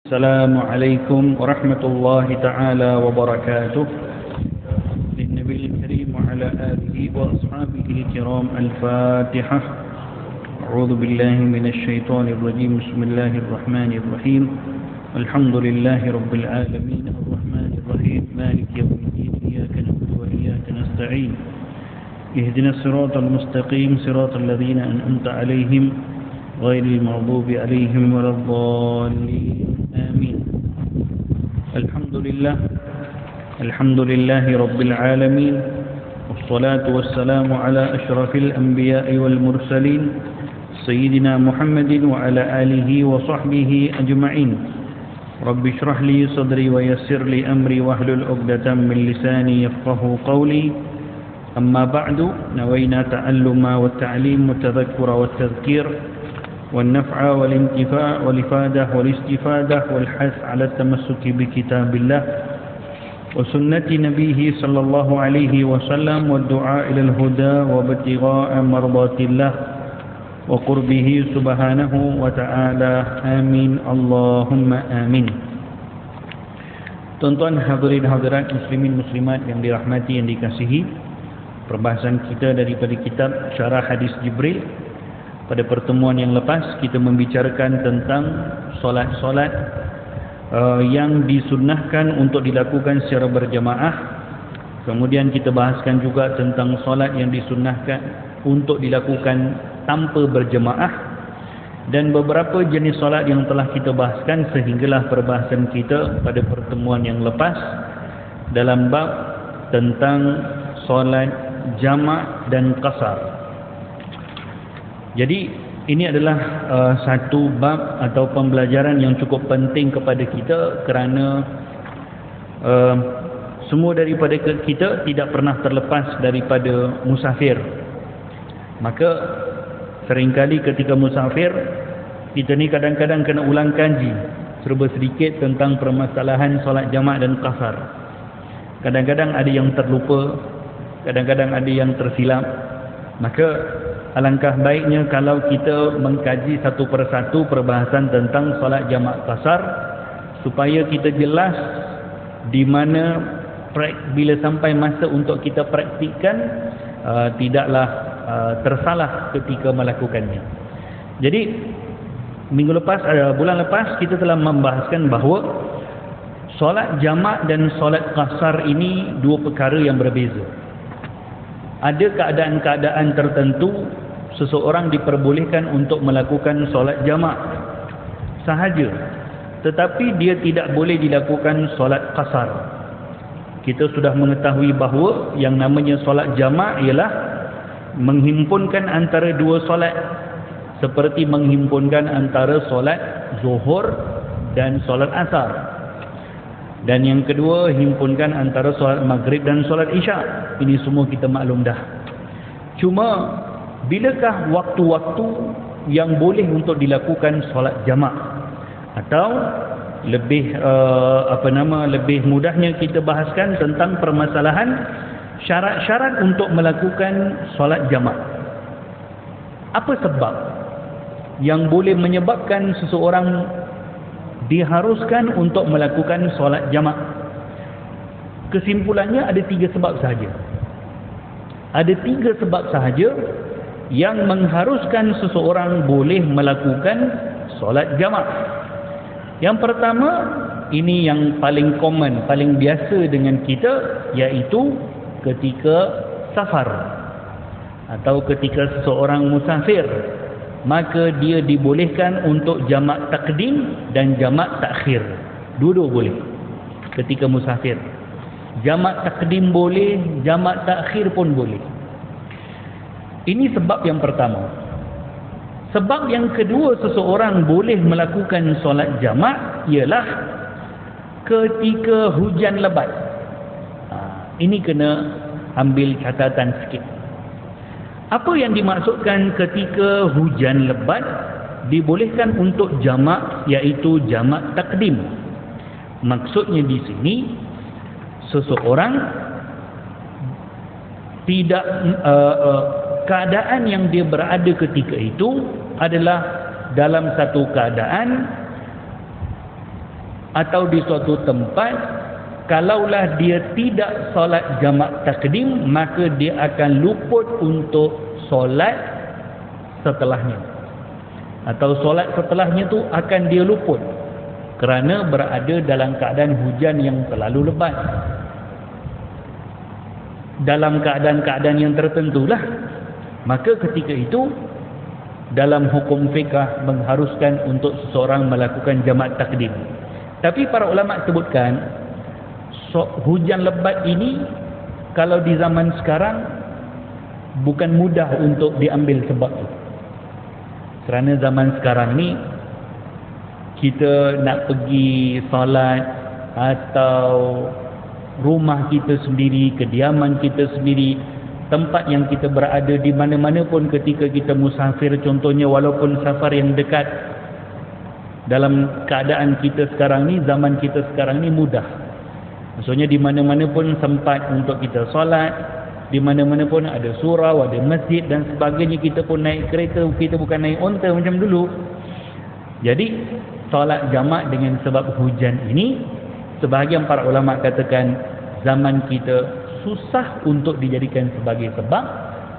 السلام عليكم ورحمة الله تعالى وبركاته. للنبي الكريم وعلى آله وأصحابه الكرام الفاتحة. أعوذ بالله من الشيطان الرجيم. بسم الله الرحمن الرحيم. الحمد لله رب العالمين الرحمن الرحيم مالك يوم الدين. إياك نعبد وإياك نستعين. اهدنا الصراط المستقيم صراط الذين أنعمت عليهم غير المغضوب عليهم ولا الضالين. آمين. الحمد لله رب العالمين، والصلاة والسلام على أشرف الأنبياء والمرسلين سيدنا محمد وعلى آله وصحبه أجمعين. رب اشرح لي صدري ويسر لي أمري واحلل عقدة من لساني يفقه قولي. أما بعد، نوينا تعلم والتعليم والتذكر والتذكير والنفع والانتفاع والإفادة والاستفادة والحث على التمسك بكتاب الله وسنة نبيه صلى الله عليه وسلم والدعاء إلى الهدى وابتغاء مرضات الله وقربه سبحانه وتعالى. آمين اللهم آمين. Tuan-tuan hadirin hadirat muslimin muslimat yang dirahmati, yang dikasihi, perbahasan kita daripada kitab Syarah Hadis Jibril. Pada pertemuan yang lepas kita membicarakan tentang solat-solat yang disunnahkan untuk dilakukan secara berjamaah. Kemudian kita bahaskan juga tentang solat yang disunnahkan untuk dilakukan tanpa berjamaah, dan beberapa jenis solat yang telah kita bahaskan sehinggalah perbahasan kita pada pertemuan yang lepas dalam bab tentang solat jamak dan qasar. Jadi ini adalah satu bab atau pembelajaran yang cukup penting kepada kita, kerana semua daripada kita tidak pernah terlepas daripada musafir. Maka seringkali ketika musafir, kita ni kadang-kadang kena ulang kaji serba sedikit tentang permasalahan solat jamak dan qasar. Kadang-kadang ada yang terlupa, kadang-kadang ada yang tersilap. Maka alangkah baiknya kalau kita mengkaji satu persatu perbahasan tentang solat jamak qasar, supaya kita jelas di mana bila sampai masa untuk kita praktikkan tidaklah tersalah ketika melakukannya. Jadi bulan lepas kita telah membahaskan bahawa solat jamak dan solat qasar ini dua perkara yang berbeza. Ada keadaan-keadaan tertentu seseorang diperbolehkan untuk melakukan solat jamak sahaja, tetapi dia tidak boleh dilakukan solat qasar. Kita sudah mengetahui bahawa yang namanya solat jamak ialah menghimpunkan antara dua solat, seperti menghimpunkan antara solat zuhur dan solat asar. Dan yang kedua, himpunkan antara solat maghrib dan solat isyak. Ini semua kita maklum dah. Cuma bilakah waktu-waktu yang boleh untuk dilakukan solat jamak? Atau lebih lebih mudahnya kita bahaskan tentang permasalahan syarat-syarat untuk melakukan solat jamak. Apa sebab yang boleh menyebabkan seseorang diharuskan untuk melakukan solat jamak? Kesimpulannya ada tiga sebab sahaja. Ada tiga sebab sahaja yang mengharuskan seseorang boleh melakukan solat jamak. Yang pertama, ini yang paling common, paling biasa dengan kita, iaitu ketika safar atau ketika seseorang musafir. Maka dia dibolehkan untuk jamak takdim dan jamak takhir. Dua-dua boleh ketika musafir. Jamak takdim boleh, jamak takhir pun boleh. Ini sebab yang pertama. Sebab yang kedua seseorang boleh melakukan solat jamak ialah ketika hujan lebat. Ini kena ambil catatan sikit. Apa yang dimaksudkan ketika hujan lebat dibolehkan untuk jamak, iaitu jamak takdim? Maksudnya di sini seseorang tidak keadaan yang dia berada ketika itu adalah dalam satu keadaan atau di suatu tempat, kalaulah dia tidak solat jamak takdim, maka dia akan luput untuk solat setelahnya, atau solat setelahnya tu akan dia luput kerana berada dalam keadaan hujan yang terlalu lebat. Dalam keadaan-keadaan yang tertentulah, maka ketika itu dalam hukum fiqah mengharuskan untuk seseorang melakukan jamak takdim. Tapi para ulama sebutkan hujan lebat ini kalau di zaman sekarang bukan mudah untuk diambil sebab itu. Kerana zaman sekarang ni kita nak pergi solat atau rumah kita sendiri, kediaman kita sendiri, tempat yang kita berada di mana-mana pun ketika kita musafir contohnya, walaupun safar yang dekat, dalam keadaan kita sekarang ni, zaman kita sekarang ni mudah. Maksudnya di mana-mana pun sempat untuk kita solat, di mana-mana pun ada surau, ada masjid dan sebagainya. Kita pun naik kereta, kita bukan naik onta macam dulu. Jadi solat jamak dengan sebab hujan ini, sebahagian para ulama katakan zaman kita susah untuk dijadikan sebagai sebab,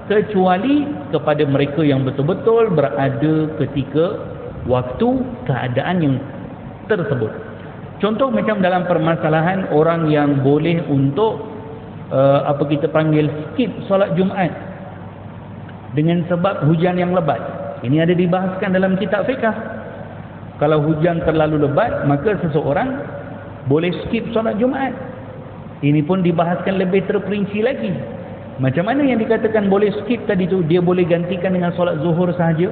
kecuali kepada mereka yang betul-betul berada ketika waktu keadaan yang tersebut. Contoh macam dalam permasalahan orang yang boleh untuk apa kita panggil skip solat Jumaat dengan sebab hujan yang lebat. Ini ada dibahaskan dalam kitab fiqah. Kalau hujan terlalu lebat, maka seseorang boleh skip solat Jumaat. Ini pun dibahaskan lebih terperinci lagi. Macam mana yang dikatakan boleh skip tadi tu, dia boleh gantikan dengan solat zuhur sahaja.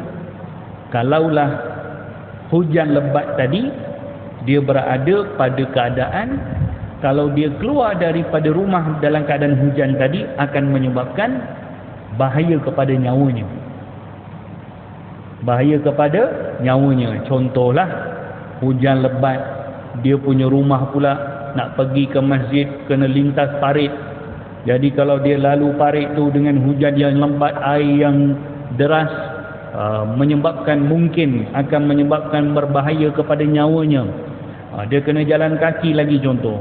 Kalaulah hujan lebat tadi, dia berada pada keadaan, kalau dia keluar daripada rumah dalam keadaan hujan tadi, akan menyebabkan bahaya kepada nyawanya. Bahaya kepada nyawanya. Contohlah, hujan lebat, dia punya rumah pula nak pergi ke masjid, kena lintas parit. Jadi kalau dia lalu parit tu dengan hujan yang lebat, air yang deras, mungkin akan menyebabkan berbahaya kepada nyawanya. Dia kena jalan kaki lagi contoh.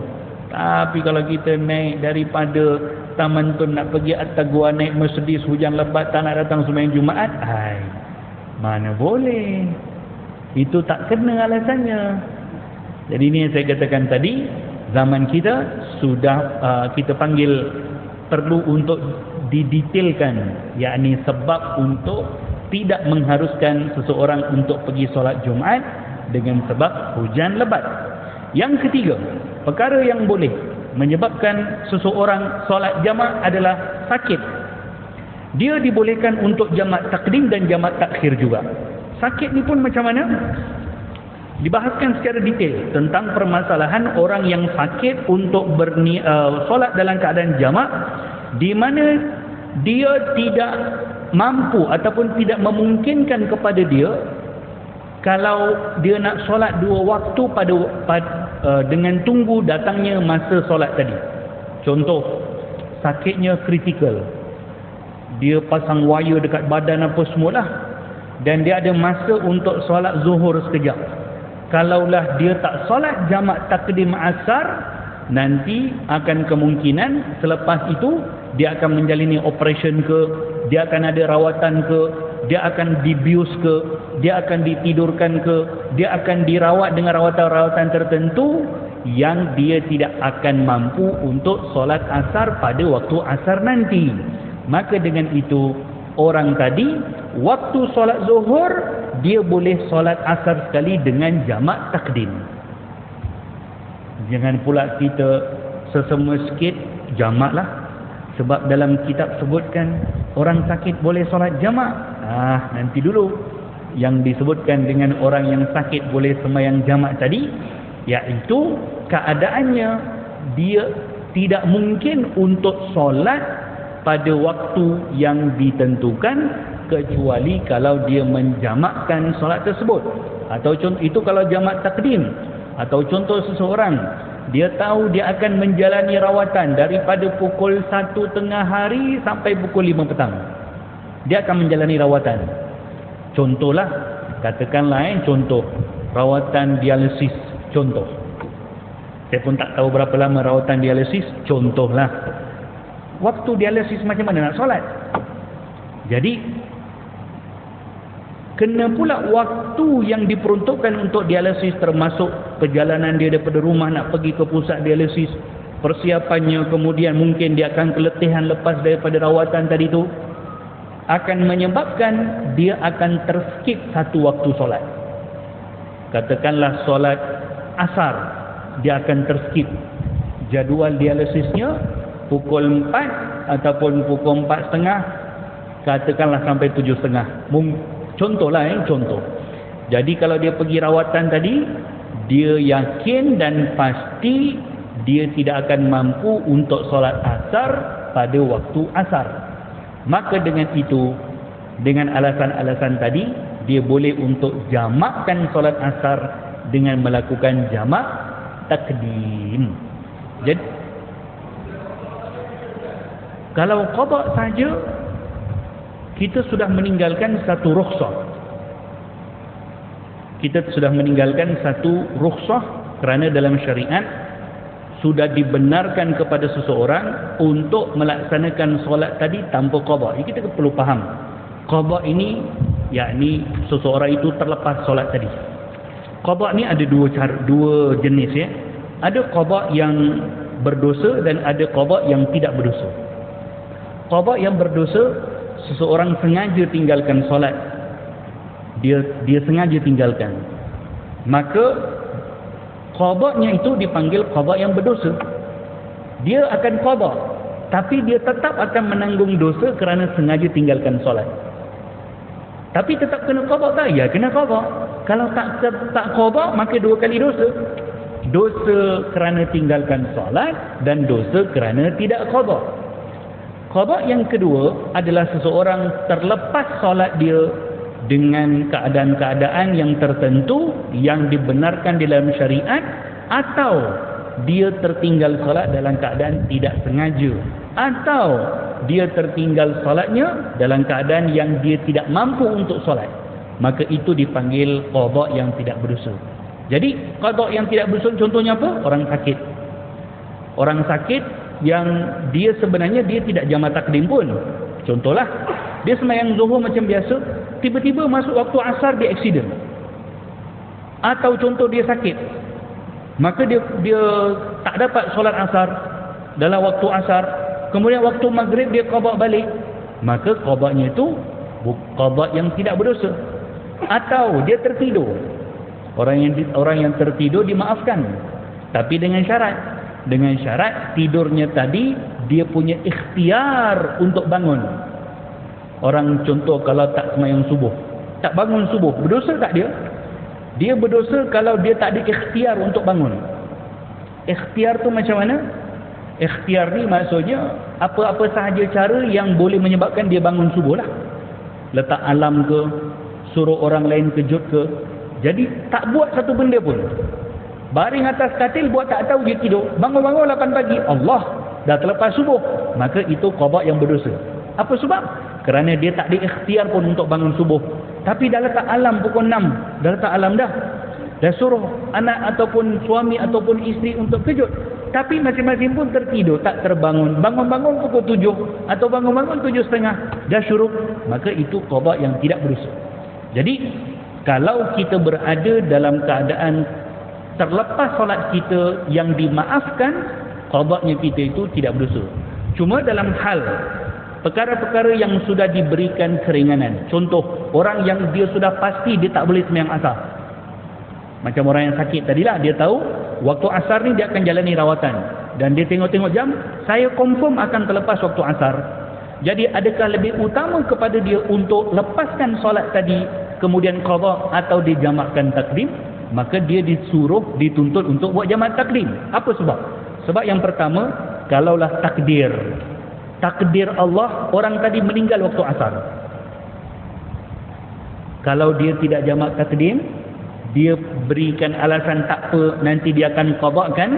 Tapi kalau kita naik daripada Taman Tun nak pergi atas gua, naik Mercedes, hujan lebat, tak nak datang sembahyang Jumaat, mana boleh. Itu tak kena alasannya. Jadi ini yang saya katakan tadi, zaman kita sudah kita panggil perlu untuk didetailkan, yakni sebab untuk tidak mengharuskan seseorang untuk pergi solat Jumaat dengan sebab hujan lebat. Yang ketiga, perkara yang boleh menyebabkan seseorang solat jamak adalah sakit. Dia dibolehkan untuk jamak takdim dan jamak takhir juga. Sakit ni pun macam mana? Dibahaskan secara detail tentang permasalahan orang yang sakit untuk solat dalam keadaan jamak, di mana dia tidak mampu ataupun tidak memungkinkan kepada dia kalau dia nak solat dua waktu dengan tunggu datangnya masa solat tadi. Contoh, sakitnya kritikal, dia pasang wire dekat badan apa semualah, dan dia ada masa untuk solat zuhur sekejap. Kalaulah dia tak solat jamak takdim asar, nanti akan kemungkinan selepas itu dia akan menjalani operation ke, dia akan ada rawatan ke, dia akan dibius ke, dia akan ditidurkan ke, dia akan dirawat dengan rawatan-rawatan tertentu yang dia tidak akan mampu untuk solat asar pada waktu asar nanti. Maka dengan itu, orang tadi waktu solat zuhur dia boleh solat asar sekali dengan jamak takdim. Jangan pula kita sesama sikit jamaklah, sebab dalam kitab sebutkan orang sakit boleh solat jamak. Nanti dulu, yang disebutkan dengan orang yang sakit boleh sembahyang jamak tadi, iaitu keadaannya dia tidak mungkin untuk solat pada waktu yang ditentukan, kecuali kalau dia menjamakkan solat tersebut. Atau contoh itu kalau jamak takdim. Atau contoh seseorang, dia tahu dia akan menjalani rawatan daripada pukul 1 tengah hari sampai pukul 5 petang. Dia akan menjalani rawatan. Contohlah, katakanlah contoh rawatan dialisis contoh. Saya pun tak tahu berapa lama rawatan dialisis. Contohlah, waktu dialisis macam mana nak solat? Jadi kena pula waktu yang diperuntukkan untuk dialisis, termasuk perjalanan dia daripada rumah nak pergi ke pusat dialisis, persiapannya, kemudian mungkin dia akan keletihan lepas daripada rawatan tadi tu, akan menyebabkan dia akan terskip satu waktu solat. Katakanlah solat asar, dia akan terskip. Jadual dialisisnya pukul 4 ataupun pukul 4.30, katakanlah sampai 7.30. Contohlah, contoh. Jadi kalau dia pergi rawatan tadi, dia yakin dan pasti dia tidak akan mampu untuk solat asar pada waktu asar. Maka dengan itu, dengan alasan-alasan tadi, dia boleh untuk jamakkan solat asar dengan melakukan jamak takdim. Jadi kalau qada saja, kita sudah meninggalkan satu rukhsah. Kita sudah meninggalkan satu rukhsah kerana dalam syariat sudah dibenarkan kepada seseorang untuk melaksanakan solat tadi tanpa qada. Kita perlu faham. Qada ini yakni seseorang itu terlepas solat tadi. Qada ni ada dua jenis ya. Ada qada yang berdosa dan ada qada yang tidak berdosa. Qada yang berdosa, seseorang sengaja tinggalkan solat, dia sengaja tinggalkan, maka qadanya itu dipanggil qada yang berdosa. Dia akan qada, tapi dia tetap akan menanggung dosa kerana sengaja tinggalkan solat. Tapi tetap kena qada tak? Ya, kena qada. Kalau tak qada, maka dua kali dosa. Dosa kerana tinggalkan solat dan dosa kerana tidak qada. Qada yang kedua adalah seseorang terlepas solat dia dengan keadaan-keadaan yang tertentu yang dibenarkan dalam syariat, atau dia tertinggal solat dalam keadaan tidak sengaja, atau dia tertinggal solatnya dalam keadaan yang dia tidak mampu untuk solat. Maka itu dipanggil qada yang tidak berdosa. Jadi qada yang tidak berdosa contohnya apa? Orang sakit. Orang sakit yang dia sebenarnya dia tidak jamak takdim pun. Contohlah, dia sembahyang zuhur macam biasa, tiba-tiba masuk waktu asar dia accident. Atau contoh dia sakit, maka dia tak dapat solat asar dalam waktu asar, kemudian waktu maghrib dia qada balik, maka qadanya itu qada yang tidak berdosa. Atau dia tertidur. Orang yang tertidur dimaafkan, tapi dengan syarat. Dengan syarat tidurnya tadi dia punya ikhtiar untuk bangun. Orang contoh kalau tak sembahyang subuh, tak bangun subuh, berdosa tak dia? Dia berdosa kalau dia tak ada ikhtiar untuk bangun. Ikhtiar tu macam mana? Ikhtiar ni maksudnya apa-apa sahaja cara yang boleh menyebabkan dia bangun subuh lah. Letak alam ke, suruh orang lain kejut ke. Jadi tak buat satu benda pun. Baring atas katil, buat tak tahu dia tidur. Bangun-bangun 8 pagi, Allah, dah terlepas subuh. Maka itu qada yang berdosa. Apa sebab? Kerana dia tak ada ikhtiar pun untuk bangun subuh. Tapi dah letak alam pukul 6. Dah letak alam dah. Dah suruh anak ataupun suami ataupun isteri untuk kejut. Tapi masing-masing pun tertidur, tak terbangun. Bangun-bangun pukul 7 atau bangun-bangun 7.30. Dah syuruk. Maka itu qada yang tidak berdosa. Jadi, kalau kita berada dalam keadaan terlepas solat kita yang dimaafkan, qadanya kita itu tidak berdosa. Cuma dalam hal perkara-perkara yang sudah diberikan keringanan. Contoh, orang yang dia sudah pasti dia tak boleh sembahyang asar. Macam orang yang sakit tadilah, dia tahu waktu asar ni dia akan jalani rawatan. Dan dia tengok-tengok jam, saya confirm akan terlepas waktu asar. Jadi adakah lebih utama kepada dia untuk lepaskan solat tadi, kemudian qada, atau dijamakkan takdim? Maka dia dituntut untuk buat jamak takdim. Apa sebab? Sebab yang pertama, kalaulah takdir Allah, orang tadi meninggal waktu asar. Kalau dia tidak jamak takdim, dia berikan alasan tak apa, nanti dia akan qadakan,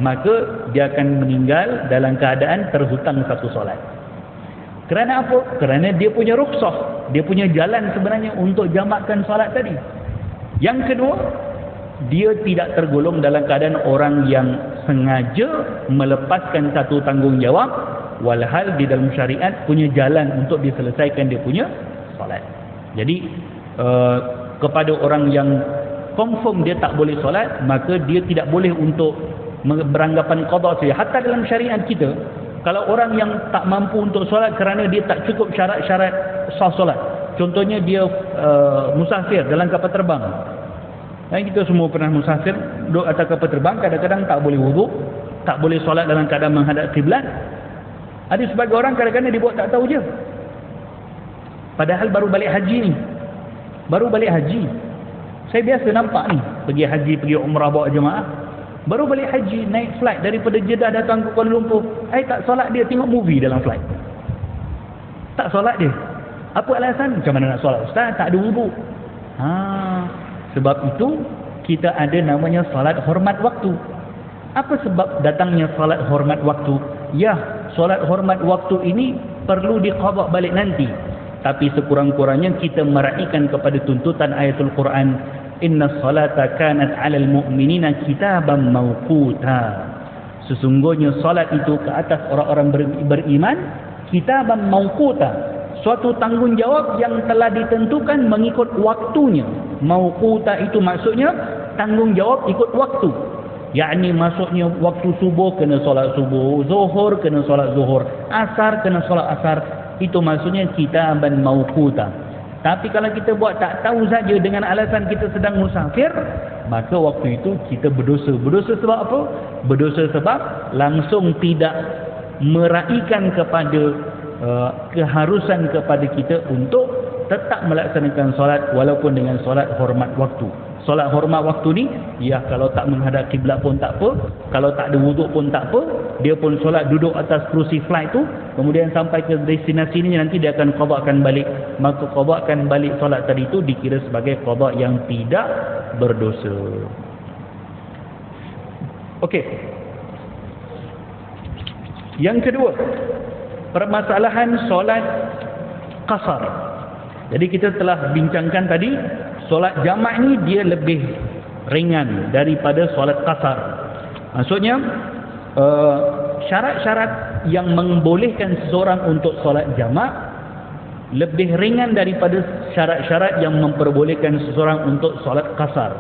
maka dia akan meninggal dalam keadaan terhutang satu solat. Kerana apa? Kerana dia punya rukhsah, dia punya jalan sebenarnya untuk jamakkan solat tadi. Yang kedua, dia tidak tergolong dalam keadaan orang yang sengaja melepaskan satu tanggungjawab, walhal di dalam syariat punya jalan untuk diselesaikan dia punya solat. Jadi kepada orang yang confirm dia tak boleh solat, maka dia tidak boleh untuk beranggapan qada saja. Hatta dalam syariat kita, kalau orang yang tak mampu untuk solat kerana dia tak cukup syarat-syarat sah solat, contohnya dia musafir dalam kapal terbang. Dan kita semua pernah musafir, duduk atas kapal terbang, kadang-kadang tak boleh wuduk, tak boleh solat dalam keadaan menghadap kiblat. Ada sebagai orang kadang-kadang dia buat tak tahu je. Padahal baru balik haji ni. Baru balik haji. Saya biasa nampak ni, pergi haji, pergi umrah bawa jemaah. Baru balik haji, naik flight daripada Jeddah datang ke Kuala Lumpur. Tak solat dia, tengok movie dalam flight. Tak solat dia. Apa alasan? Macam mana nak solat ustaz? Tak ada wuduk. Sebab itu kita ada namanya solat hormat waktu. Apa sebab datangnya solat hormat waktu? Ya, solat hormat waktu ini perlu diqada balik nanti. Tapi sekurang-kurangnya kita meraihkan kepada tuntutan ayatul Quran, inna salata kanat 'alal mu'minina kitaban mawquta. Sesungguhnya solat itu ke atas orang-orang beriman kitaban mawquta, suatu tanggungjawab yang telah ditentukan mengikut waktunya. Mawquta itu maksudnya tanggungjawab ikut waktu. Yakni maksudnya waktu subuh kena solat subuh, zuhur kena solat zuhur, asar kena solat asar. Itu maksudnya kitaban mawquta. Tapi kalau kita buat tak tahu saja dengan alasan kita sedang musafir, maka waktu itu kita berdosa. Berdosa sebab apa? Berdosa sebab langsung tidak meraihkan kepada keharusan kepada kita untuk tetap melaksanakan solat walaupun dengan solat hormat waktu. Solat hormat waktu ni, ya kalau tak menghadap kiblat pun tak apa, kalau tak ada wuduk pun tak apa, dia pun solat duduk atas kerusi flight tu, kemudian sampai ke destinasi ni nanti dia akan qadakan balik. Maka qadakan balik solat tadi tu dikira sebagai qada yang tidak berdosa. Okey. Yang kedua, permasalahan solat qasar. Jadi kita telah bincangkan tadi, solat jamak ni dia lebih ringan daripada solat qasar. Maksudnya syarat-syarat yang membolehkan seseorang untuk solat jamak lebih ringan daripada syarat-syarat yang memperbolehkan seseorang untuk solat qasar.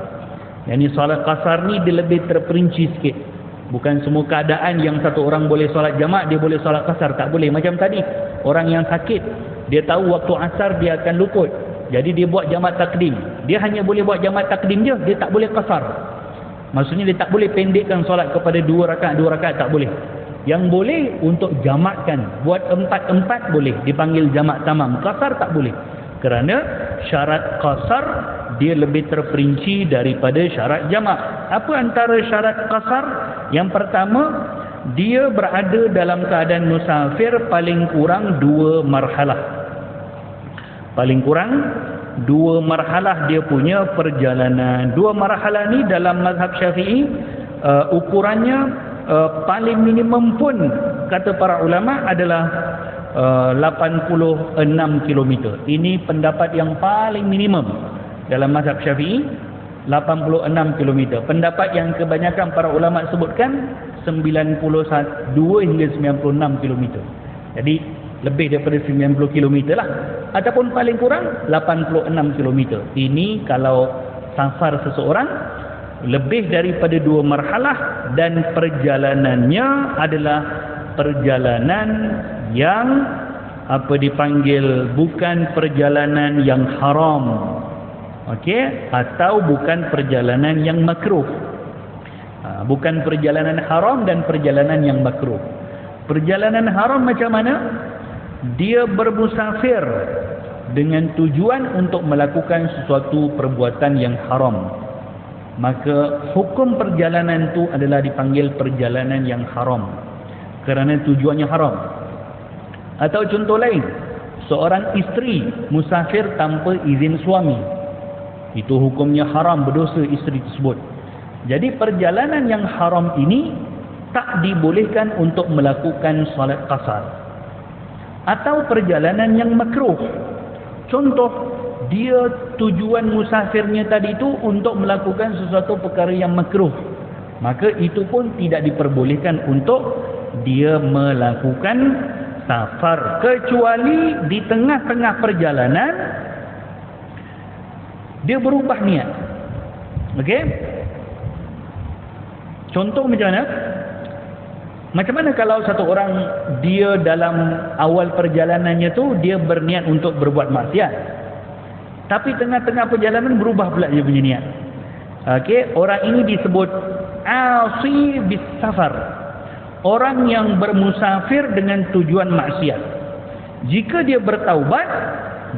Yani solat qasar ni dia lebih terperinci sikit. Bukan semua keadaan yang satu orang boleh solat jamak dia boleh solat qasar, tak boleh. Macam tadi, orang yang sakit, dia tahu waktu asar dia akan luput, jadi dia buat jamak takdim. Dia hanya boleh buat jamak takdim je, dia tak boleh qasar. Maksudnya dia tak boleh pendekkan solat kepada 2 rakaat, tak boleh. Yang boleh untuk jamakkan, buat 4 boleh, dipanggil jamak tamam. Qasar tak boleh. Kerana syarat qasar dia lebih terperinci daripada syarat jamak. Apa antara syarat qasar? Yang pertama, dia berada dalam keadaan musafir paling kurang 2 marhalah. Paling kurang 2 marhalah dia punya perjalanan. 2 marhalah ni dalam mazhab Syafi'i ukurannya paling minimum pun kata para ulama adalah 86 km. Ini pendapat yang paling minimum dalam mazhab Syafi'i, 86 km. Pendapat yang kebanyakan para ulama sebutkan 92 hingga 96 km. Jadi lebih daripada 90 km lah. Ataupun paling kurang 86 km. Ini kalau safar seseorang lebih daripada 2 marhalah dan perjalanannya adalah perjalanan yang dipanggil bukan perjalanan yang haram. Okey, atau bukan perjalanan yang makruh. Bukan perjalanan haram dan perjalanan yang makruh. Perjalanan haram macam mana? Dia bermusafir dengan tujuan untuk melakukan sesuatu perbuatan yang haram. Maka hukum perjalanan itu adalah dipanggil perjalanan yang haram kerana tujuannya haram. Atau contoh lain, seorang isteri musafir tanpa izin suami, itu hukumnya haram, berdosa isteri tersebut. Jadi perjalanan yang haram ini tak dibolehkan untuk melakukan solat qasar. Atau perjalanan yang makruh, contoh, dia tujuan musafirnya tadi itu untuk melakukan sesuatu perkara yang makruh. maka itu pun tidak diperbolehkan untuk dia melakukan safar, kecuali di tengah-tengah perjalanan dia berubah niat. Okey? Contoh macam mana? Macam mana kalau satu orang dia dalam awal perjalanannya tu dia berniat untuk berbuat maksiat, tapi tengah-tengah perjalanan berubah pula dia punya niat. Okey, orang ini disebut asi bis safar, orang yang bermusafir dengan tujuan maksiat. Jika dia bertaubat,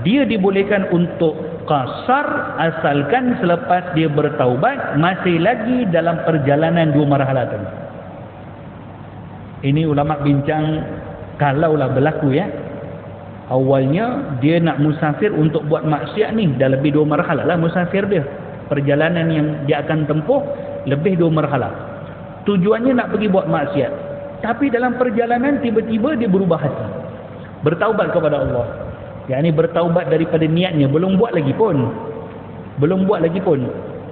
dia dibolehkan untuk qasar, asalkan selepas dia bertaubat masih lagi dalam perjalanan 2 marhalah tadi. Ini ulama bincang, kalaulah berlaku ya, awalnya dia nak musafir untuk buat maksiat ni, dah lebih 2 marhalah lah musafir dia, perjalanan yang dia akan tempuh lebih 2 marhalah, tujuannya nak pergi buat maksiat, tapi dalam perjalanan tiba-tiba dia berubah hati, bertaubat kepada Allah. Yang ni bertaubat daripada niatnya, belum buat lagi pun,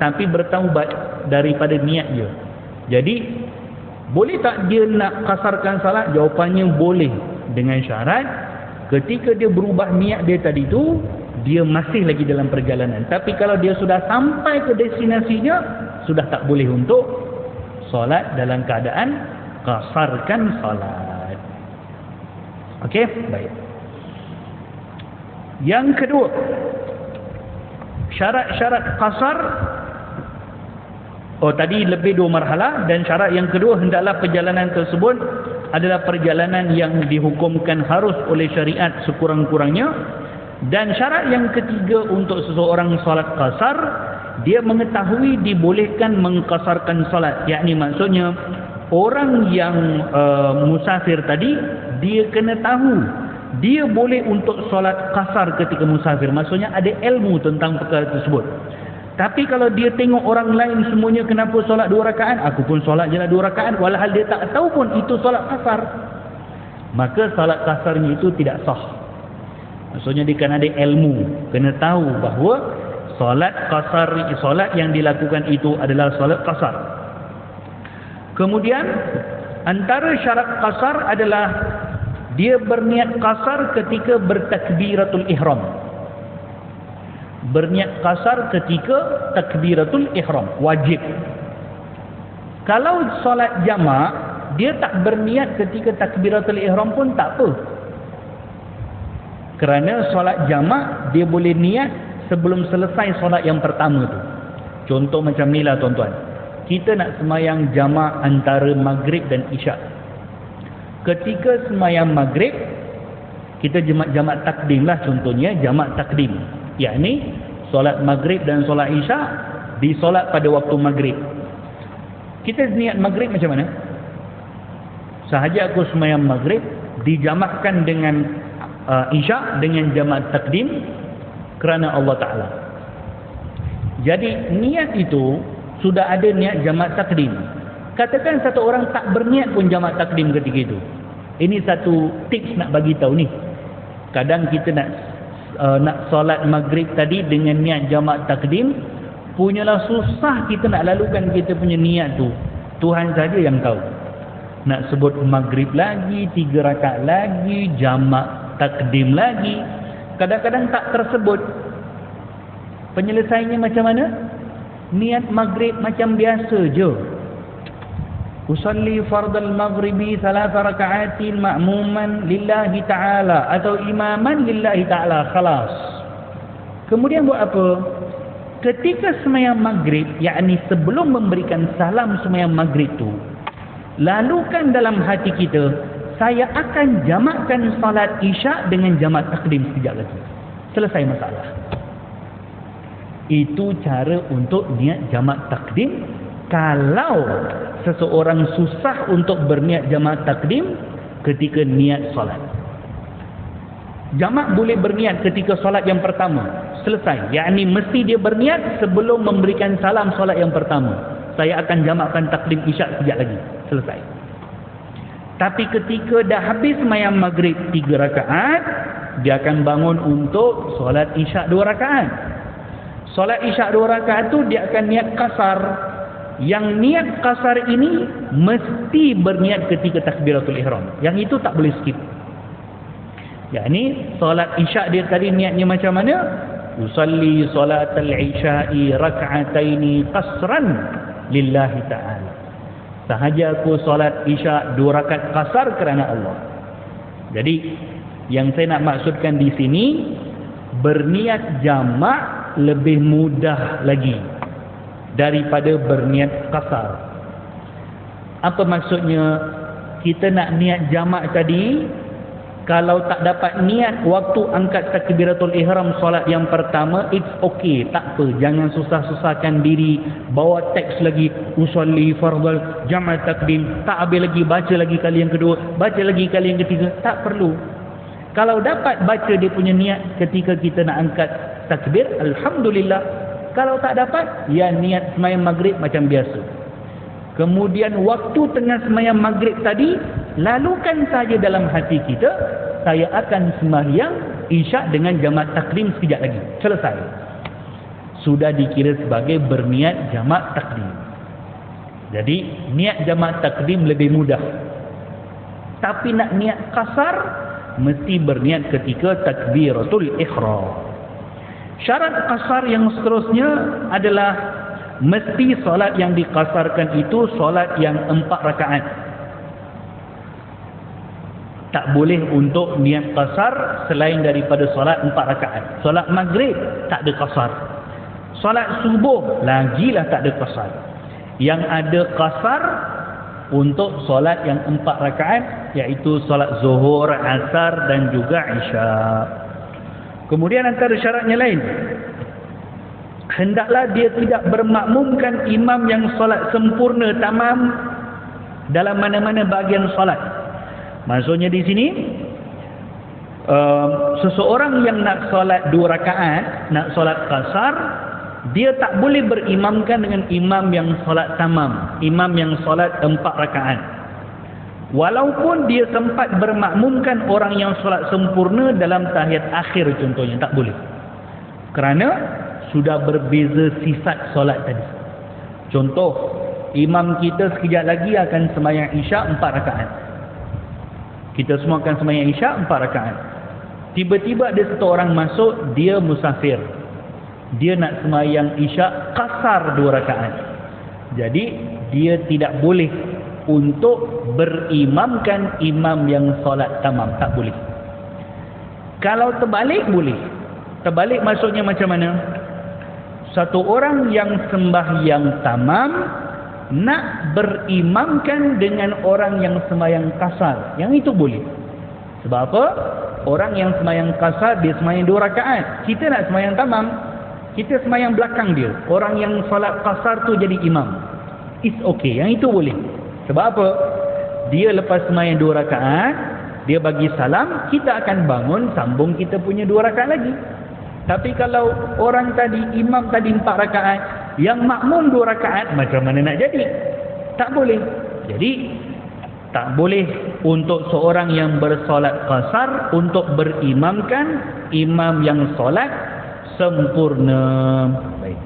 tapi bertaubat daripada niat dia. Jadi boleh tak dia nak kasarkan salat? Jawapannya boleh, dengan syarat ketika dia berubah niat dia tadi tu, dia masih lagi dalam perjalanan. Tapi kalau dia sudah sampai ke destinasinya, sudah tak boleh untuk solat dalam keadaan kasarkan salat. Okey, baik. Yang kedua, syarat-syarat qasar. Tadi lebih 2 marhalah, dan syarat yang kedua, hendaklah perjalanan tersebut adalah perjalanan yang dihukumkan harus oleh syariat sekurang-kurangnya. Dan syarat yang ketiga untuk seseorang solat qasar, dia mengetahui dibolehkan mengqasarkan solat. Yakni maksudnya orang yang musafir tadi, dia kena tahu dia boleh untuk solat qasar ketika musafir. Maksudnya ada ilmu tentang perkara tersebut. Tapi kalau dia tengok orang lain semuanya kenapa solat 2 rakaat, aku pun solat je lah 2 rakaat, walhal dia tak tahu pun itu solat qasar, maka solat qasarnya itu tidak sah. Maksudnya dia kena ada ilmu, kena tahu bahawa solat qasar, solat yang dilakukan itu adalah solat qasar. Kemudian antara syarat qasar adalah dia berniat qasar ketika bertakbiratul ihram. Berniat qasar ketika takbiratul ihram, wajib. Kalau solat jamak, dia tak berniat ketika takbiratul ihram pun tak apa. Kerana solat jamak, dia boleh niat sebelum selesai solat yang pertama tu. Contoh macam ni lah tuan-tuan. Kita nak semayang jamak antara maghrib dan isyak. Ketika semayang maghrib, kita jamak takdim lah, contohnya jamak takdim. Yakni solat maghrib dan solat isyak disolat pada waktu maghrib. Kita niat maghrib macam mana? Sahaja aku semayang maghrib, dijamakkan dengan isyak dengan jamak takdim kerana Allah Ta'ala. Jadi niat itu sudah ada niat jamak takdim. Katakan satu orang tak berniat pun jamak takdim ketika itu. Ini satu tips nak bagi tahu ni. Kadang kita nak solat maghrib tadi dengan niat jamak takdim, punyalah susah kita nak lalukan kita punya niat tu. Tuhan saja yang tahu. Nak sebut maghrib lagi, 3 rakaat lagi, jamak takdim lagi, kadang-kadang tak tersebut. Penyelesaiannya macam mana? Niat maghrib macam biasa je. Usalli fardal maghribi 3 raka'atin ma'muman lillahi ta'ala atau imaman lillahi ta'ala, khalas. Kemudian buat apa? Ketika semayang maghrib, yakni sebelum memberikan salam semayang maghrib tu, lalukan dalam hati kita, saya akan jamakkan salat isyak dengan jamak takdim sekejap lagi. Selesai masalah. Itu cara untuk niat jamak takdim. Kalau seseorang susah untuk berniat jamak takdim ketika niat solat. Jamak boleh berniat ketika solat yang pertama, selesai. Yakni mesti dia berniat sebelum memberikan salam solat yang pertama. Saya akan jamakkan takdim isyak sekejap lagi. Selesai. Tapi ketika dah habis semayang maghrib 3 rakaat, dia akan bangun untuk solat isyak 2 rakaat. Solat isyak 2 rakaat tu dia akan niat qasar. yang niat qasar ini mesti berniat ketika takbiratul ihram. Yang itu tak boleh skip. Yani solat isyak dia tadi niatnya macam mana? Usalli salatal isya'i rak'ataini qasran lillahi ta'ala. Sahaja aku solat isyak 2 rakaat qasar kerana Allah. Jadi yang saya nak maksudkan di sini, berniat jamak lebih mudah lagi daripada berniat qasar. Apa maksudnya? Kita nak niat jamak tadi, kalau tak dapat niat waktu angkat takbiratul ihram solat yang pertama, it's okay, tak apa, jangan susah-susahkan diri bawa teks lagi, usolli fardal jama' takdim, tak habis lagi, baca lagi kali yang kedua, baca lagi kali yang ketiga, tak perlu. Kalau dapat baca dia punya niat ketika kita nak angkat takbir, alhamdulillah. Kalau tak dapat, ya niat sembahyang maghrib macam biasa. Kemudian waktu tengah sembahyang maghrib tadi, lalukan saja dalam hati kita, saya akan sembahyang isyak dengan jamak takdim sekejap lagi. Selesai. Sudah dikira sebagai berniat jamak takdim. Jadi niat jamak takdim lebih mudah. Tapi nak niat qasar, mesti berniat ketika takbiratul ihram. Syarat qasar yang seterusnya adalah mesti solat yang diqasarkan itu solat yang 4 rakaat. Tak boleh untuk niat qasar selain daripada solat 4 rakaat. Solat maghrib tak ada qasar. Solat subuh lagilah tak ada qasar. Yang ada qasar untuk solat yang 4 rakaat, iaitu solat zuhur, asar dan juga isyak. Kemudian antara syaratnya lain, hendaklah dia tidak bermakmumkan imam yang solat sempurna tamam dalam mana-mana bahagian solat. Maksudnya di sini, seseorang yang nak solat 2 rakaat, nak solat qasar, dia tak boleh berimamkan dengan imam yang solat tamam, imam yang solat 4 rakaat. Walaupun dia sempat bermakmumkan orang yang solat sempurna dalam tahiyat akhir contohnya, tak boleh. Kerana sudah berbeza sifat solat tadi. Contoh, imam kita sekejap lagi akan sembahyang isyak 4 rakaat. Kita semua akan sembahyang isyak 4 rakaat. Tiba-tiba ada satu orang masuk, dia musafir. Dia nak sembahyang isyak qasar 2 rakaat. Jadi dia tidak boleh untuk berimamkan imam yang solat tamam, tak boleh. Kalau terbalik boleh. Terbalik maksudnya macam mana? Satu orang yang sembahyang tamam nak berimamkan dengan orang yang sembahyang qasar, yang itu boleh. Sebab apa? Orang yang sembahyang qasar dia sembahyang 2 rakaat, kita nak sembahyang tamam, kita sembahyang belakang dia. Orang yang solat qasar tu jadi imam, it's okay, yang itu boleh. Sebab apa? Dia lepas sembahyang 2 rakaat, dia bagi salam, kita akan bangun sambung kita punya 2 rakaat lagi. Tapi kalau orang tadi, imam tadi 4 rakaat, yang makmum 2 rakaat, macam mana nak jadi? Tak boleh. Jadi tak boleh untuk seorang yang bersolat qasar untuk berimamkan imam yang solat sempurna. Baik.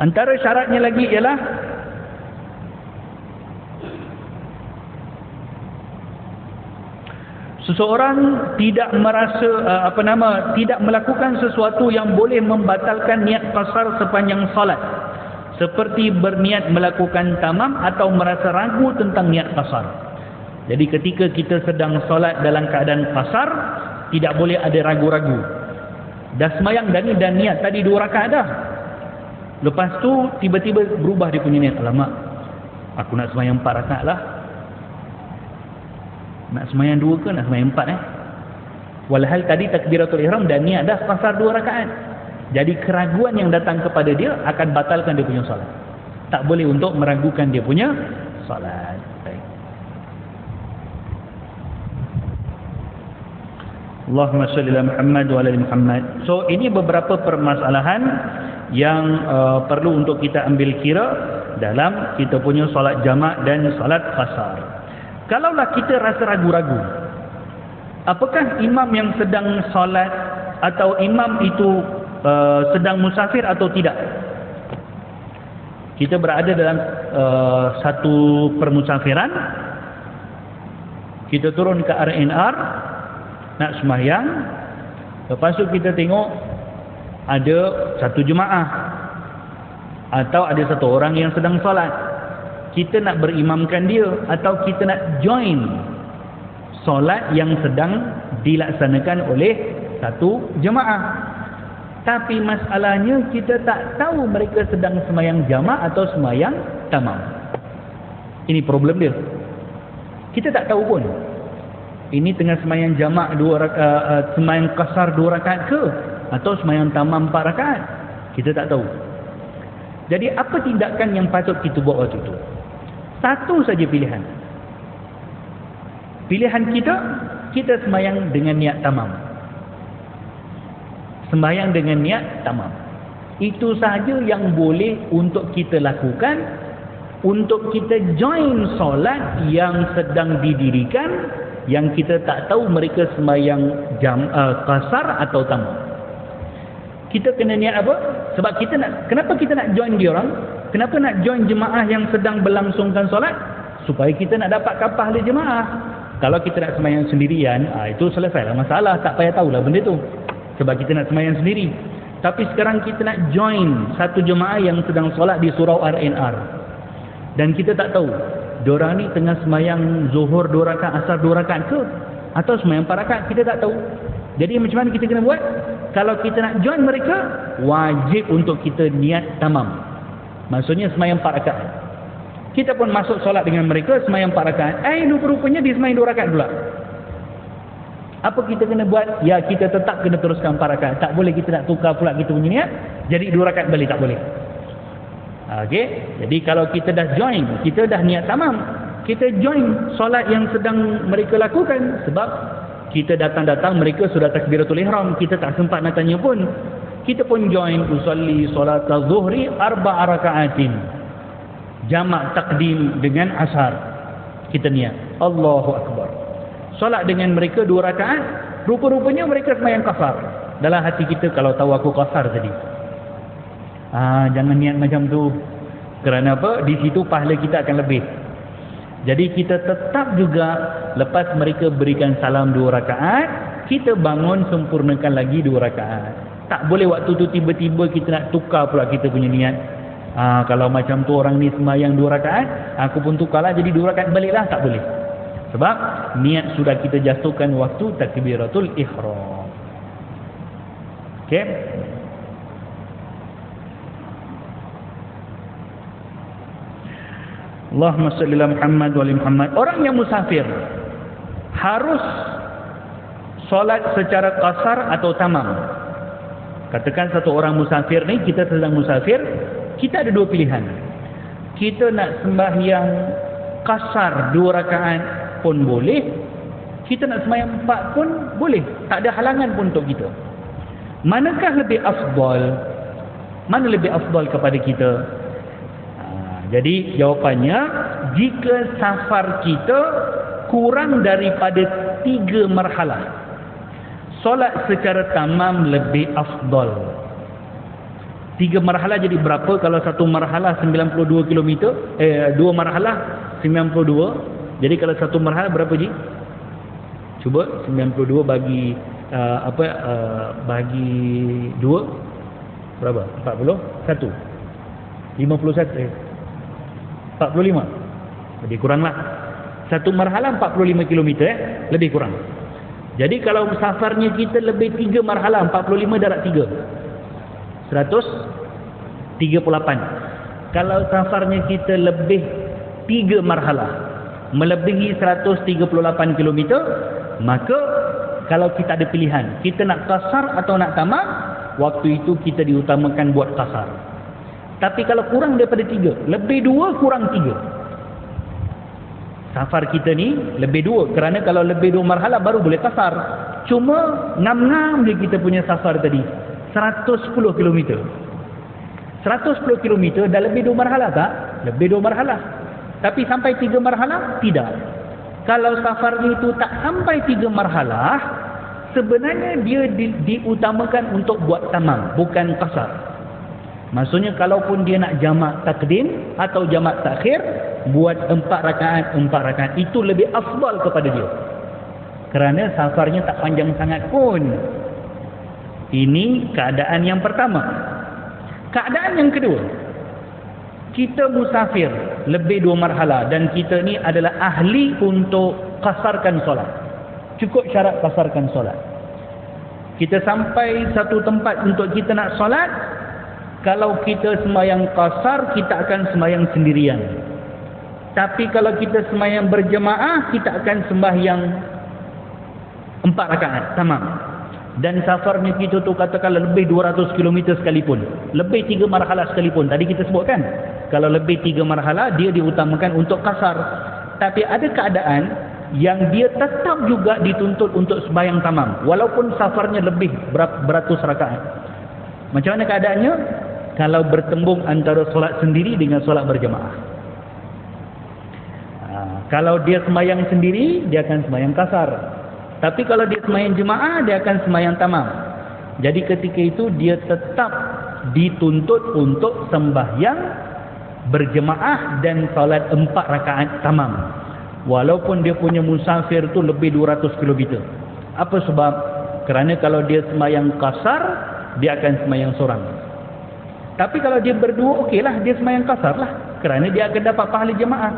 Antara syaratnya lagi ialah seseorang tidak merasa tidak melakukan sesuatu yang boleh membatalkan niat qasar sepanjang salat, seperti berniat melakukan tamam atau merasa ragu tentang niat qasar. Jadi ketika kita sedang salat dalam keadaan qasar, tidak boleh ada ragu-ragu. Dah sembahyang dan niat tadi 2 rakaat dah. Lepas tu tiba-tiba berubah dia punya niat, alamak, aku nak sembahyang 4 rakaat lah. Nak sembahyang 2 ke nak sembahyang 4 Walhal tadi takbiratul ihram dan niat dah qasar 2 rakaat. Jadi keraguan yang datang kepada dia akan batalkan dia punya solat. Tak boleh untuk meragukan dia punya solat. Baik. Allahumma salli ala Muhammad wa ala ali Muhammad. So ini beberapa permasalahan yang perlu untuk kita ambil kira dalam kita punya solat jamak dan solat qasar. Kalaulah kita rasa ragu-ragu, apakah imam yang sedang solat atau imam itu sedang musafir atau tidak? Kita berada dalam satu permusafiran, kita turun ke RNR nak sembahyang, lepas tu kita tengok ada satu jemaah atau ada satu orang yang sedang solat. Kita nak berimamkan dia atau kita nak join solat yang sedang dilaksanakan oleh satu jemaah. Tapi masalahnya kita tak tahu mereka sedang sembahyang jamak atau sembahyang tamam. Ini problem dia. Kita tak tahu pun. Ini tengah sembahyang jamak sembahyang qasar 2 rakaat ke atau sembahyang tamam 4 rakaat. Kita tak tahu. Jadi apa tindakan yang patut kita buat waktu itu? Satu saja pilihan. Pilihan kita sembahyang dengan niat tamam. Sembahyang dengan niat tamam. Itu sahaja yang boleh untuk kita lakukan untuk kita join solat yang sedang didirikan, yang kita tak tahu mereka sembahyang qasar atau tamam. Kita kena niat apa? Sebab kenapa kita nak join dia orang? Kenapa nak join jemaah yang sedang berlangsungkan solat? Supaya kita nak dapat pahala jemaah. Kalau kita nak sembahyang sendirian, itu selesailah masalah, tak payah tahulah benda tu. Sebab kita nak sembahyang sendiri. Tapi sekarang kita nak join satu jemaah yang sedang solat di surau RNR. Dan kita tak tahu, diorang ni tengah sembahyang zuhur 2 rakaat, asar 2 rakaat ke? Atau sembahyang 4 rakaat, kita tak tahu. Jadi macam mana kita kena buat? Kalau kita nak join mereka, wajib untuk kita niat tamam. Maksudnya sembahyang 4 rakaat. Kita pun masuk solat dengan mereka, sembahyang 4 rakaat. Rupanya dia sembahyang 2 rakaat pula. Apa kita kena buat? Ya, kita tetap kena teruskan 4 rakaat. Tak boleh kita nak tukar pula kita punya niat jadi 2 rakaat balik, tak boleh. Okey. Jadi kalau kita dah join, kita dah niat tamam, kita join solat yang sedang mereka lakukan. Sebab kita datang-datang mereka sudah takbiratul ihram, kita tak sempat nak tanya pun. Kita pun join usolli solat az-zuhri 4 rakaatin. Jamak takdim dengan asar. Kita niat Allahu akbar. Solat dengan mereka 2 rakaat, rupa-rupanya mereka sembahyang qasar. Dalam hati kita, kalau tahu aku qasar tadi, jangan niat macam tu. Kerana apa? Di situ pahala kita akan lebih. Jadi kita tetap juga lepas mereka berikan salam 2 rakaat, kita bangun sempurnakan lagi 2 rakaat. Tak boleh waktu tu tiba-tiba kita nak tukar pula kita punya niat. Kalau macam tu orang ni sembahyang 2 rakaat, aku pun tukarlah jadi 2 rakaat baliklah, tak boleh. Sebab niat sudah kita jatuhkan waktu takbiratul ihram. Okey. Allahumma salli ala Muhammad wa ali Muhammad. Orang yang musafir harus solat secara qasar atau tamam. Katakan satu orang musafir ni, kita sedang musafir, kita ada 2 pilihan. Kita nak sembahyang qasar 2 rakaat pun boleh, kita nak sembahyang 4 pun boleh, tak ada halangan pun untuk kita. Manakah lebih afdal? Mana lebih afdal kepada kita? Jadi jawapannya, jika safar kita kurang daripada 3 marhalah, solat secara tamam lebih afdal. 3 marhalah jadi berapa? Kalau satu marhalah 92 km, 2 marhalah 92. Jadi kalau satu marhalah berapa ji? Cuba 92 bagi bagi 2 berapa? 41. 45. Lebih kuranglah. Satu marhalah 45 km, lebih kurang. Jadi kalau safarnya kita lebih 3 marhalah, 45 darab 3, 138. Kalau safarnya kita lebih 3 marhalah, melebihi 138 km, maka kalau kita ada pilihan, kita nak qasar atau nak tamam, waktu itu kita diutamakan buat qasar. Tapi kalau kurang daripada 3, lebih 2 kurang 3, safar kita ni lebih 2. Kerana kalau lebih 2 marhalah baru boleh qasar. Cuma ngam-ngam je kita punya safar tadi 110 km. 110 km dah lebih 2 marhalah tak? Lebih 2 marhalah. Tapi sampai 3 marhalah? Tidak. Kalau safarnya itu tak sampai 3 marhalah, sebenarnya dia diutamakan untuk buat tamam, bukan qasar. Maksudnya kalaupun dia nak jamak takdim atau jamak takhir, buat 4 rakaat itu lebih afdal kepada dia. Kerana safarnya tak panjang sangat pun. Ini keadaan yang pertama. Keadaan yang kedua, kita musafir lebih 2 marhalah dan kita ni adalah ahli untuk kasarkan solat. Cukup syarat kasarkan solat. Kita sampai satu tempat untuk kita nak solat, kalau kita sembahyang kasar, kita akan sembahyang sendirian. Tapi kalau kita sembahyang berjemaah, kita akan sembahyang 4 rakaat tamam. Dan safarnya kita tu katakanlah lebih 200 km sekalipun, lebih 3 marhalah sekalipun. Tadi kita sebutkan, kalau lebih 3 marhalah dia diutamakan untuk kasar. Tapi ada keadaan yang dia tetap juga dituntut untuk sembahyang tamam walaupun safarnya lebih beratus rakaat. Macam mana keadaannya? Kalau bertembung antara solat sendiri dengan solat berjemaah. Kalau dia sembahyang sendiri, dia akan sembahyang kasar. Tapi kalau dia sembahyang jemaah, dia akan sembahyang tamam. Jadi ketika itu dia tetap dituntut untuk sembahyang berjemaah dan solat 4 rakaat tamam. Walaupun dia punya musafir tu lebih 200 km. Apa sebab? Kerana kalau dia sembahyang kasar, dia akan sembahyang seorang. Tapi kalau dia berdua, okeylah, dia sembahyang kasar lah. Kerana dia akan dapat pahala jemaah.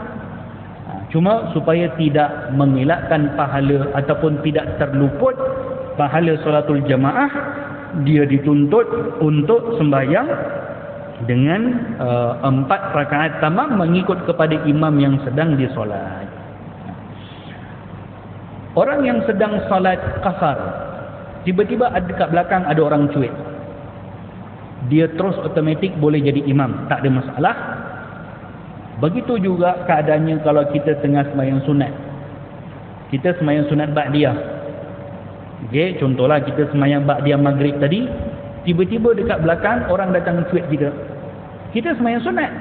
Cuma supaya tidak mengelakkan pahala ataupun tidak terluput pahala solatul jemaah, dia dituntut untuk sembahyang dengan 4 rakaat tamam mengikut kepada imam yang sedang disolat. Orang yang sedang solat kasar, tiba-tiba dekat belakang ada orang cuit, dia terus automatik boleh jadi imam, tak ada masalah. Begitu juga keadaannya kalau kita tengah sembahyang sunat. Kita sembahyang sunat ba'diyah. Okey, contohlah kita sembahyang ba'diyah maghrib tadi, tiba-tiba dekat belakang orang datang cuit kita. Kita sembahyang sunat.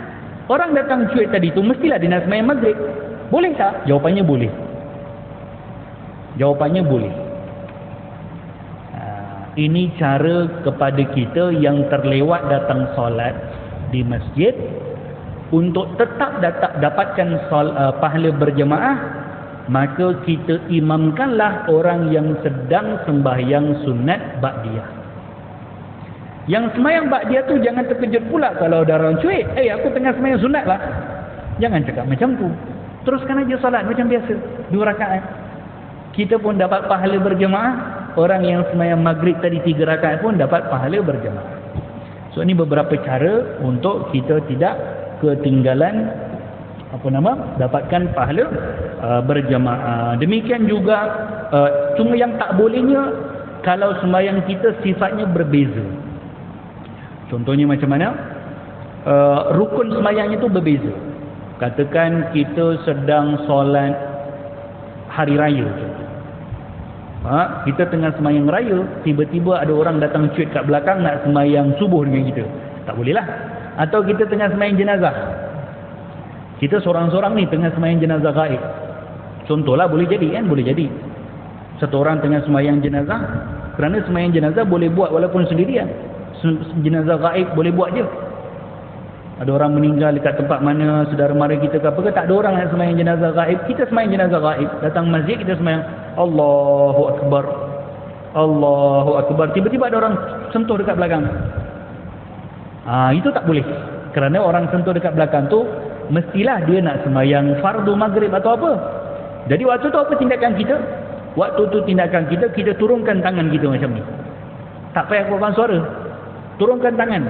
Orang datang cuit tadi tu mestilah dia nak sembahyang maghrib. Boleh tak? Jawapannya boleh. Jawapannya boleh. Ini cara kepada kita yang terlewat datang solat di masjid untuk tetap dapatkan pahala berjemaah, maka kita imamkanlah orang yang sedang sembahyang sunat ba'diyah. Yang sembahyang ba'diyah tu jangan terkejut pula kalau ada orang cuit. Aku tengah sembahyang sunat lah. Jangan cakap macam tu. Teruskan aja solat macam biasa, 2 rakaat. Kita pun dapat pahala berjemaah. Orang yang sembahyang maghrib tadi 3 rakaat pun dapat pahala berjemaah. So ini beberapa cara untuk kita tidak ketinggalan dapatkan pahala berjemaah. Demikian juga cuma yang tak bolehnya kalau sembahyang kita sifatnya berbeza. Contohnya macam mana? Rukun sembahyangnya tu berbeza. Katakan kita sedang solat hari raya, kita tengah sembahyang raya, tiba-tiba ada orang datang cuit kat belakang nak sembahyang subuh dengan kita, tak boleh lah. Atau kita tengah sembahyang jenazah, kita seorang-seorang ni tengah sembahyang jenazah gaib, contohlah, boleh jadi kan? Boleh jadi satu orang tengah sembahyang jenazah. Kerana sembahyang jenazah boleh buat walaupun sendirian, jenazah gaib boleh buat je. Ada orang meninggal dekat tempat mana, saudara mara kita ke apa ke, tak ada orang nak sembahyang jenazah gaib, kita sembahyang jenazah gaib. Datang masjid, kita sembahyang Allahu Akbar, Allahu Akbar, tiba-tiba ada orang sentuh dekat belakang. Itu tak boleh. Kerana orang sentuh dekat belakang tu mestilah dia nak sembahyang fardu maghrib atau apa. Jadi waktu tu apa tindakan kita? Waktu tu tindakan kita, kita turunkan tangan kita macam ni. Tak payah keluarkan suara. Turunkan tangan.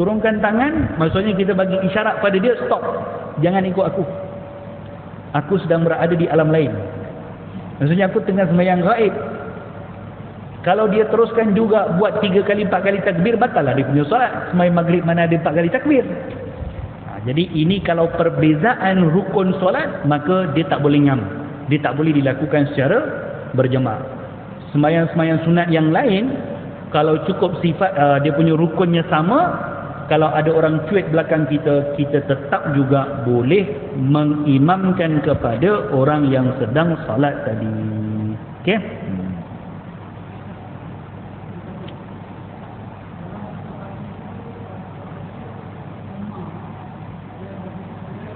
Turunkan tangan, maksudnya kita bagi isyarat pada dia, stop. Jangan ikut aku. Aku sedang berada di alam lain. Maksudnya aku tengah sembahyang gaib. Kalau dia teruskan juga buat 3 kali 4 kali takbir, batal lah dia punya solat. Sembahyang maghrib mana ada 4 kali takbir. Jadi ini kalau perbezaan rukun solat, maka dia tak boleh ngam. Dia tak boleh dilakukan secara berjemaah. Sembahyang-sembahyang sunat yang lain, kalau cukup sifat dia punya rukunnya sama, kalau ada orang cuit belakang kita, kita tetap juga boleh mengimamkan kepada orang yang sedang salat tadi. Okey?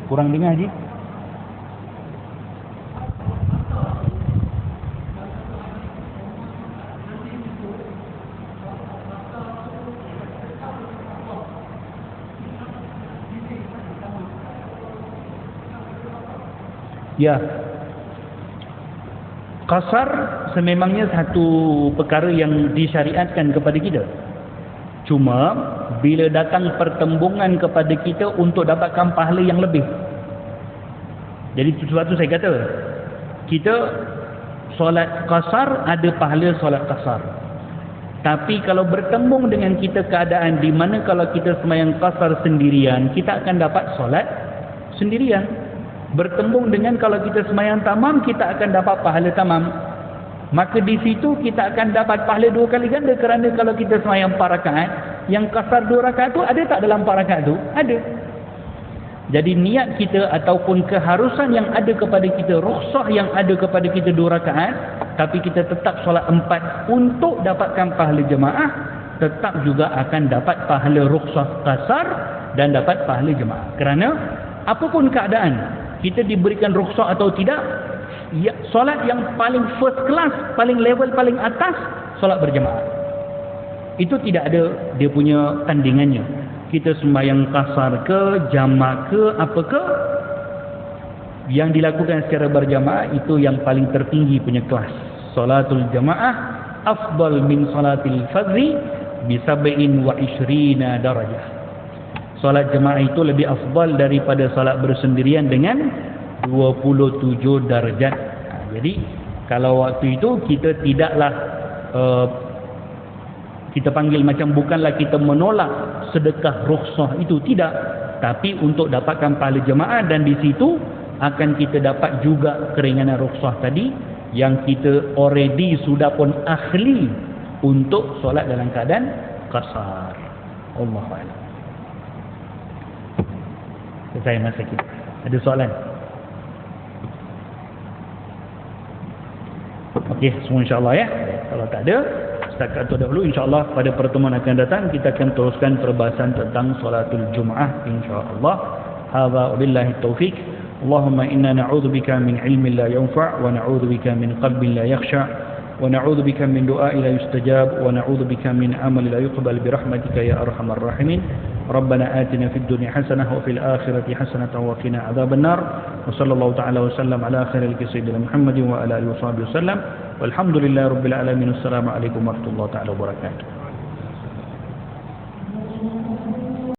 Kurang dengar Haji? Ya. Qasar sememangnya satu perkara yang disyariatkan kepada kita. Cuma bila datang pertembungan kepada kita untuk dapatkan pahala yang lebih. Jadi sebab tu saya kata, kita solat qasar ada pahala solat qasar. Tapi kalau bertembung dengan kita keadaan di mana kalau kita sembahyang qasar sendirian, kita akan dapat solat sendirian. Bertembung dengan kalau kita sembahyang tamam, kita akan dapat pahala tamam. Maka di situ kita akan dapat pahala 2 kali ganda, kerana kalau kita sembahyang 4 rakaat, yang qasar 2 rakaat tu ada tak dalam 4 rakaat tu? Ada. Jadi niat kita ataupun keharusan yang ada kepada kita, rukhsah yang ada kepada kita 2 rakaat, tapi kita tetap solat 4 untuk dapatkan pahala jemaah, tetap juga akan dapat pahala rukhsah qasar dan dapat pahala jemaah. Kerana apapun keadaan, kita diberikan rukhsah atau tidak, ya, solat yang paling first class, paling level paling atas, solat berjemaah. Itu tidak ada dia punya tandingannya. Kita sembahyang qasar ke, jamak ke, apa ke, yang dilakukan secara berjamaah itu yang paling tertinggi punya kelas. Salatul jamaah afdal min salatil fardhi bi 27 darajah. Solat jemaah itu lebih afdal daripada solat bersendirian dengan 27 darjat. Jadi kalau waktu itu kita tidaklah kita panggil macam, bukanlah kita menolak sedekah rukhsah itu, tidak, tapi untuk dapatkan pahala jemaah, dan di situ akan kita dapat juga keringanan rukhsah tadi yang kita already sudah pun ahli untuk solat dalam keadaan qasar. Allahu a'lam. Saya masa kita. Ada soalan? Okey, semua insya-Allah ya. Kalau tak ada, setakat itu dahulu, insya-Allah pada pertemuan akan datang kita akan teruskan perbahasan tentang solatul Jumaah insya-Allah. Hadza wabillahi taufik. Allahumma inna na'udzubika min ilmin la yanfa' wa na'udzubika min qalbin la yakhsha' wa na'udzubika min du'ain la yustajab wa na'udzubika min amalin la yuqbal bi rahmatika ya arhamar rahimin. ربنا آتنا في الدنيا حسنة وفي الآخرة حسنة وقنا عذاب النار وصلى الله تعالى وسلم على خير سيدنا محمد وعلى آله وصحبه وسلم والحمد لله رب العالمين. السلام عليكم ورحمة الله تعالى وبركاته.